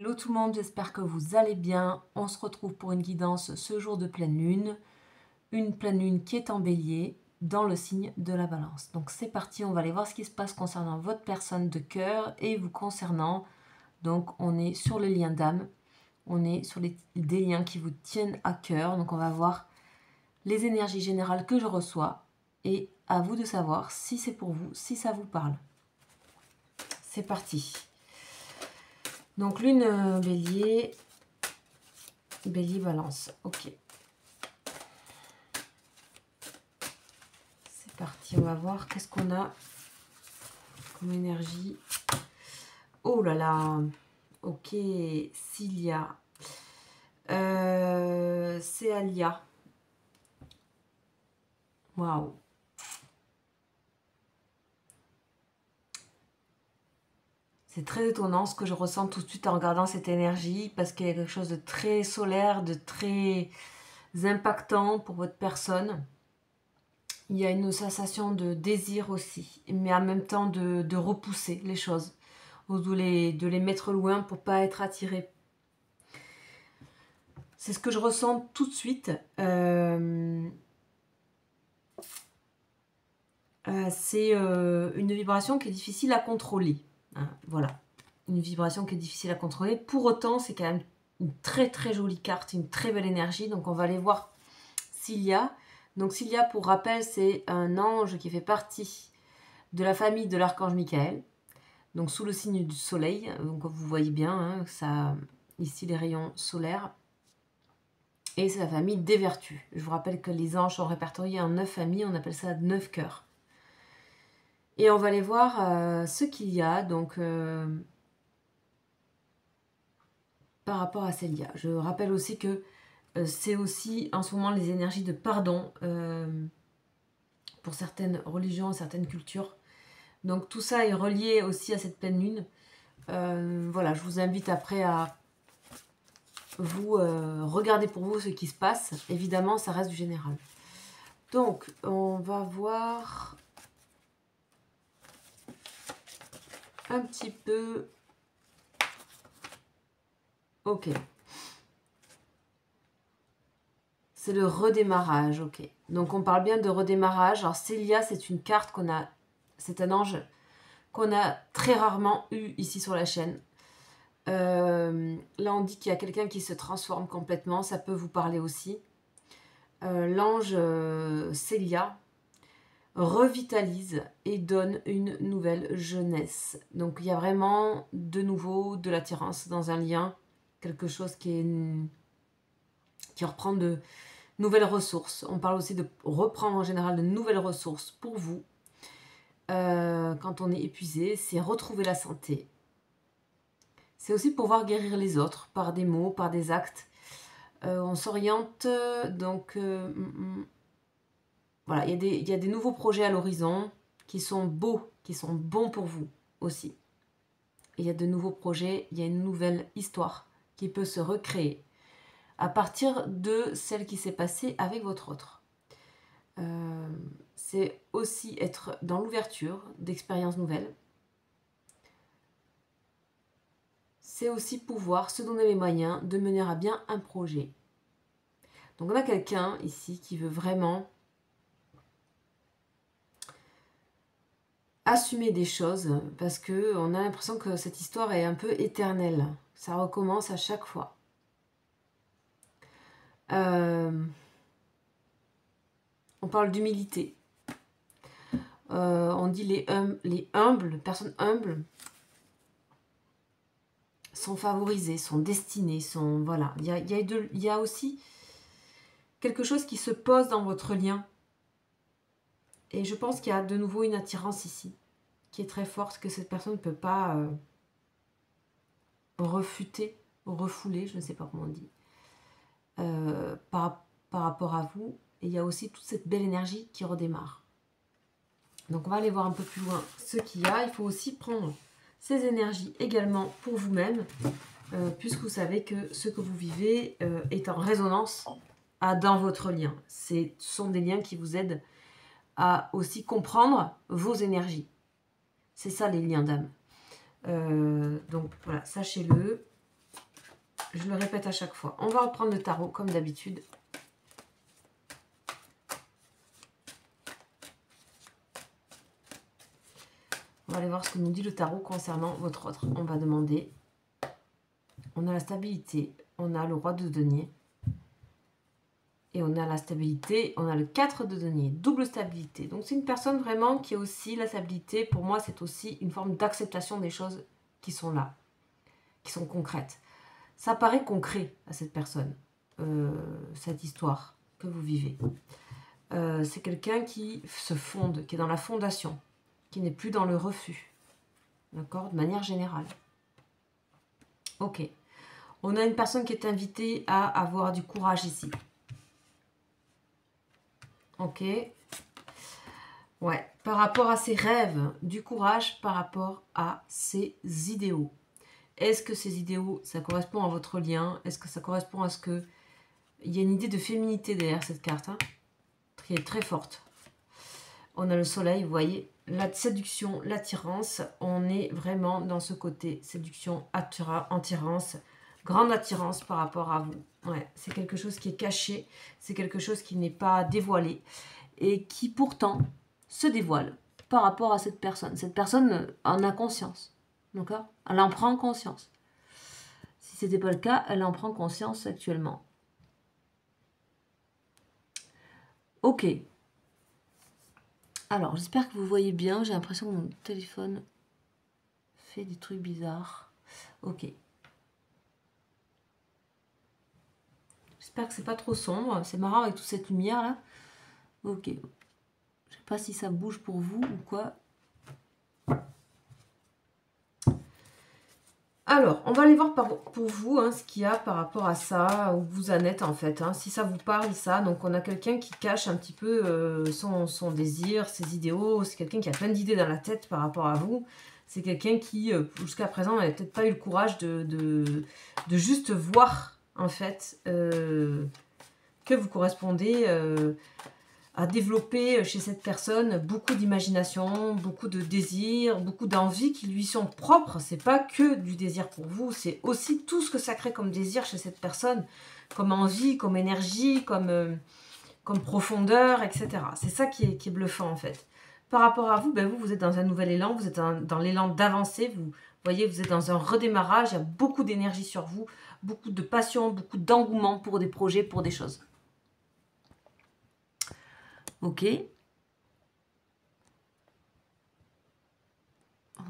Hello tout le monde, j'espère que vous allez bien. On se retrouve pour une guidance ce jour de pleine lune. Une pleine lune qui est en bélier dans le signe de la balance. Donc c'est parti, on va aller voir ce qui se passe concernant votre personne de cœur et vous concernant. Donc on est sur le lien d'âme, on est sur des liens qui vous tiennent à cœur. Donc on va voir les énergies générales que je reçois et à vous de savoir si c'est pour vous, si ça vous parle. C'est parti. Donc lune bélier, bélier balance, ok. C'est parti, on va voir qu'est-ce qu'on a comme énergie. Oh là là, ok, Cilia, c'est Alia. Waouh. C'est très étonnant ce que je ressens tout de suite en regardant cette énergie parce qu'il y a quelque chose de très solaire, de très impactant pour votre personne. Il y a une sensation de désir aussi, mais en même temps de repousser les choses, ou de les mettre loin pour pas être attiré. C'est ce que je ressens tout de suite. C'est une vibration qui est difficile à contrôler. Hein, voilà, une vibration qui est difficile à contrôler. Pour autant, c'est quand même une très très jolie carte, une très belle énergie. Donc on va aller voir Cilia. Donc Cilia, pour rappel, c'est un ange qui fait partie de la famille de l'archange Michael. Donc sous le signe du soleil. Donc vous voyez bien, hein, ça, ici les rayons solaires. Et c'est la famille des vertus. Je vous rappelle que les anges sont répertoriés en 9 familles, on appelle ça 9 cœurs. Et on va aller voir ce qu'il y a donc par rapport à Célia. Je rappelle aussi que c'est aussi en ce moment les énergies de pardon pour certaines religions, certaines cultures. Donc tout ça est relié aussi à cette pleine lune. Voilà, je vous invite après à vous regarder pour vous ce qui se passe. Évidemment, ça reste du général. Donc, on va voir un petit peu. Ok. C'est le redémarrage, ok. Donc on parle bien de redémarrage. Alors Célia, c'est une carte qu'on a, c'est un ange qu'on a très rarement eu ici sur la chaîne. Là on dit qu'il y a quelqu'un qui se transforme complètement, ça peut vous parler aussi. L'ange Célia revitalise et donne une nouvelle jeunesse. Donc il y a vraiment de nouveau de l'attirance dans un lien, quelque chose qui reprend de nouvelles ressources. On parle aussi de reprendre en général de nouvelles ressources pour vous. Quand on est épuisé, c'est retrouver la santé. C'est aussi pouvoir guérir les autres par des mots, par des actes. On s'oriente, donc voilà, il y a des nouveaux projets à l'horizon qui sont beaux, qui sont bons pour vous aussi. Et il y a de nouveaux projets, il y a une nouvelle histoire qui peut se recréer à partir de celle qui s'est passée avec votre autre. C'est aussi être dans l'ouverture d'expériences nouvelles. C'est aussi pouvoir se donner les moyens de mener à bien un projet. Donc on a quelqu'un ici qui veut vraiment assumer des choses parce qu'on a l'impression que cette histoire est un peu éternelle. Ça recommence à chaque fois. On parle d'humilité. On dit les humbles, personnes humbles sont favorisées, sont destinées, sont... Voilà. Il y a aussi quelque chose qui se pose dans votre lien. Et je pense qu'il y a de nouveau une attirance ici, qui est très forte, que cette personne ne peut pas refuter, refouler, je ne sais pas comment on dit, par rapport à vous. Et il y a aussi toute cette belle énergie qui redémarre. Donc on va aller voir un peu plus loin ce qu'il y a. Il faut aussi prendre ces énergies également pour vous-même, puisque vous savez que ce que vous vivez est en résonance dans votre lien. Ce sont des liens qui vous aident à aussi comprendre vos énergies. C'est ça les liens d'âme. Donc voilà, sachez-le. Je le répète à chaque fois. On va reprendre le tarot comme d'habitude. On va aller voir ce que nous dit le tarot concernant votre autre. On va demander. On a la stabilité. On a le roi de denier. Et on a la stabilité. On a le 4 de denier. Double stabilité. Donc c'est une personne vraiment qui a aussi la stabilité. Pour moi, c'est aussi une forme d'acceptation des choses qui sont là. Qui sont concrètes. Ça paraît concret à cette personne. Cette histoire que vous vivez. C'est quelqu'un qui se fonde, qui est dans la fondation, qui n'est plus dans le refus. D'accord? De manière générale. Ok. On a une personne qui est invitée à avoir du courage ici. Ok. Ouais. Par rapport à ses rêves, du courage par rapport à ses idéaux. Est-ce que ces idéaux, ça correspond à votre lien? Est-ce que ça correspond à ce que... Il y a une idée de féminité derrière cette carte, hein, qui est très forte. On a le soleil, vous voyez, la séduction, l'attirance. On est vraiment dans ce côté séduction, attirance, grande attirance par rapport à vous. Ouais, c'est quelque chose qui est caché, c'est quelque chose qui n'est pas dévoilé et qui pourtant se dévoile par rapport à cette personne. Cette personne en a conscience, d'accord? Elle en prend conscience. Si ce n'était pas le cas, elle en prend conscience actuellement. Ok. Alors, j'espère que vous voyez bien. J'ai l'impression que mon téléphone fait des trucs bizarres. Ok. J'espère que c'est pas trop sombre. C'est marrant avec toute cette lumière là. Ok. Je sais pas si ça bouge pour vous ou quoi. Alors, on va aller voir pour vous hein, ce qu'il y a par rapport à ça, où vous en êtes en fait. Hein, si ça vous parle, ça. Donc, on a quelqu'un qui cache un petit peu son désir, ses idéaux. C'est quelqu'un qui a plein d'idées dans la tête par rapport à vous. C'est quelqu'un qui, jusqu'à présent, n'avait peut-être pas eu le courage de juste voir, en fait, que vous correspondez à développer chez cette personne beaucoup d'imagination, beaucoup de désir, beaucoup d'envies qui lui sont propres. C'est pas que du désir pour vous, c'est aussi tout ce que ça crée comme désir chez cette personne, comme envie, comme énergie, comme profondeur, etc. C'est ça qui est bluffant en fait. Par rapport à vous, ben vous êtes dans un nouvel élan, vous êtes dans l'élan d'avancer, vous voyez, vous êtes dans un redémarrage, il y a beaucoup d'énergie sur vous, beaucoup de passion, beaucoup d'engouement pour des projets, pour des choses. Ok.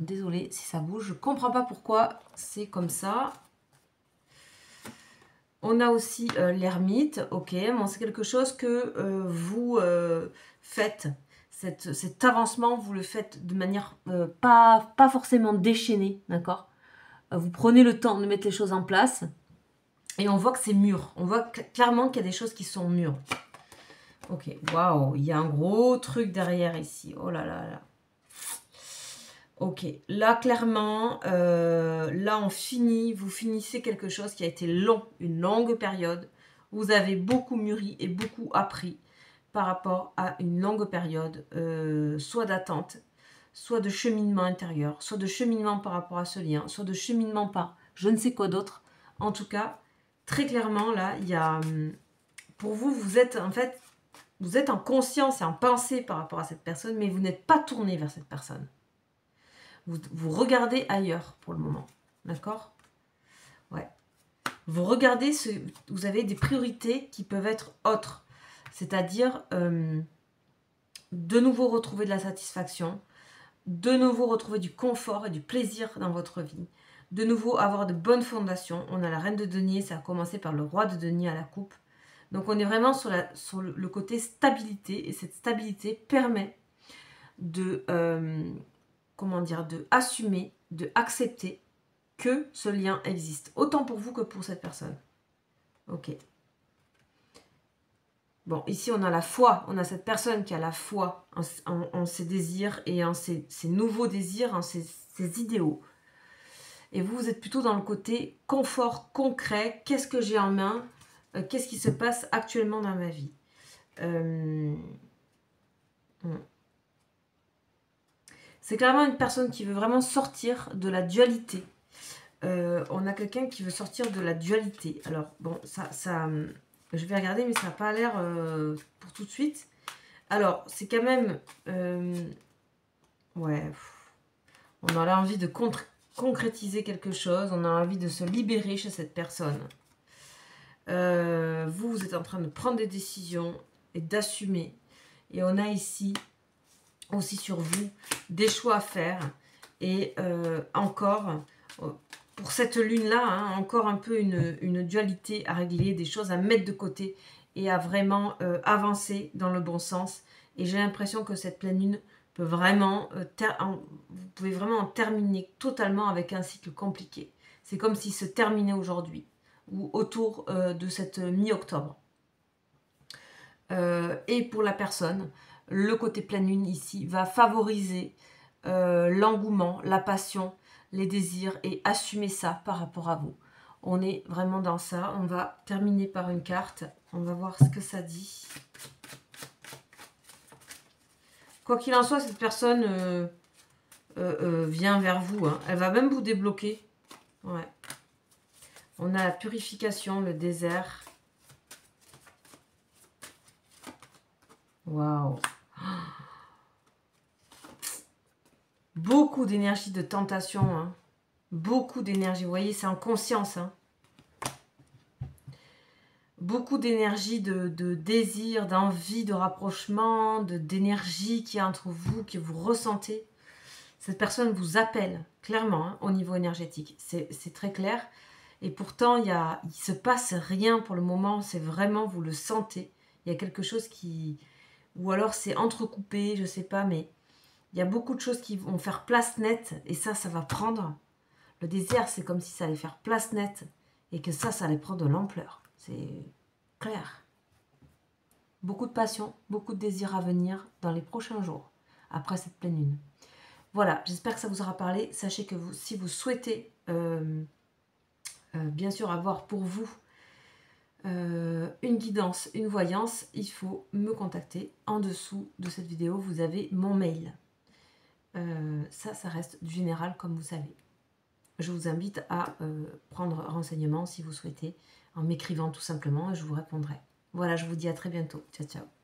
Désolée si ça bouge, je comprends pas pourquoi c'est comme ça. On a aussi l'ermite, ok, bon, c'est quelque chose que vous faites, cet avancement, vous le faites de manière pas forcément déchaînée, d'accord? Vous prenez le temps de mettre les choses en place et on voit que c'est mûr, on voit clairement qu'il y a des choses qui sont mûres. Ok, waouh, il y a un gros truc derrière ici, oh là là là. Ok, là clairement, là on finit, vous finissez quelque chose qui a été long, une longue période. Vous avez beaucoup mûri et beaucoup appris par rapport à une longue période, soit d'attente, soit de cheminement intérieur, soit de cheminement par rapport à ce lien, soit de cheminement par je ne sais quoi d'autre. En tout cas, très clairement là, il y a, pour vous, vous êtes en fait, vous êtes en conscience et en pensée par rapport à cette personne, mais vous n'êtes pas tourné vers cette personne. Vous regardez ailleurs pour le moment. D'accord? Ouais. Vous regardez, vous avez des priorités qui peuvent être autres. C'est-à-dire, de nouveau retrouver de la satisfaction, de nouveau retrouver du confort et du plaisir dans votre vie, de nouveau avoir de bonnes fondations. On a la reine de denier, ça a commencé par le roi de denier à la coupe. Donc on est vraiment sur le côté stabilité, et cette stabilité permet de... comment dire, de assumer, de accepter que ce lien existe, autant pour vous que pour cette personne. Ok. Bon, ici on a la foi, on a cette personne qui a la foi en ses désirs et en ses nouveaux désirs, en ses idéaux. Et vous, vous êtes plutôt dans le côté confort concret, qu'est-ce que j'ai en main, qu'est-ce qui se passe actuellement dans ma vie. C'est clairement une personne qui veut vraiment sortir de la dualité, on a quelqu'un qui veut sortir de la dualité. Alors, bon, je vais regarder, mais ça n'a pas l'air pour tout de suite. Alors, c'est quand même... ouais, on a envie de concrétiser quelque chose, on a envie de se libérer chez cette personne. Vous êtes en train de prendre des décisions et d'assumer. Et on a ici, aussi sur vous, des choix à faire. Et encore, pour cette lune-là, hein, encore un peu une dualité à régler, des choses à mettre de côté et à vraiment avancer dans le bon sens. Et j'ai l'impression que cette pleine lune peut vraiment, vous pouvez vraiment en terminer totalement avec un cycle compliqué. C'est comme s'il se terminait aujourd'hui ou autour de cette mi-octobre. Et pour la personne, le côté pleine lune ici va favoriser l'engouement, la passion, les désirs et assumer ça par rapport à vous. On est vraiment dans ça. On va terminer par une carte. On va voir ce que ça dit. Quoi qu'il en soit, cette personne vient vers vous. Hein. Elle va même vous débloquer. Ouais. On a la purification, le désert. Waouh. Beaucoup d'énergie de tentation. Hein. Beaucoup d'énergie. Vous voyez, c'est en conscience. Hein. Beaucoup d'énergie, de désir, d'envie, de rapprochement, d'énergie qui est entre vous, que vous ressentez. Cette personne vous appelle, clairement, hein, au niveau énergétique. C'est très clair. Et pourtant, il se passe rien pour le moment. C'est vraiment, vous le sentez. Il y a quelque chose qui... Ou alors c'est entrecoupé, je ne sais pas, mais il y a beaucoup de choses qui vont faire place nette. Et ça va prendre... Le désert, c'est comme si ça allait faire place nette. Et que ça allait prendre de l'ampleur. C'est clair. Beaucoup de passion, beaucoup de désir à venir dans les prochains jours, après cette pleine lune. Voilà, j'espère que ça vous aura parlé. Sachez que si vous souhaitez, bien sûr, avoir pour vous une guidance, une voyance, il faut me contacter. En dessous de cette vidéo, vous avez mon mail. Ça reste du général, comme vous savez. Je vous invite à prendre renseignement si vous souhaitez, en m'écrivant tout simplement, et je vous répondrai. Voilà, je vous dis à très bientôt. Ciao, ciao.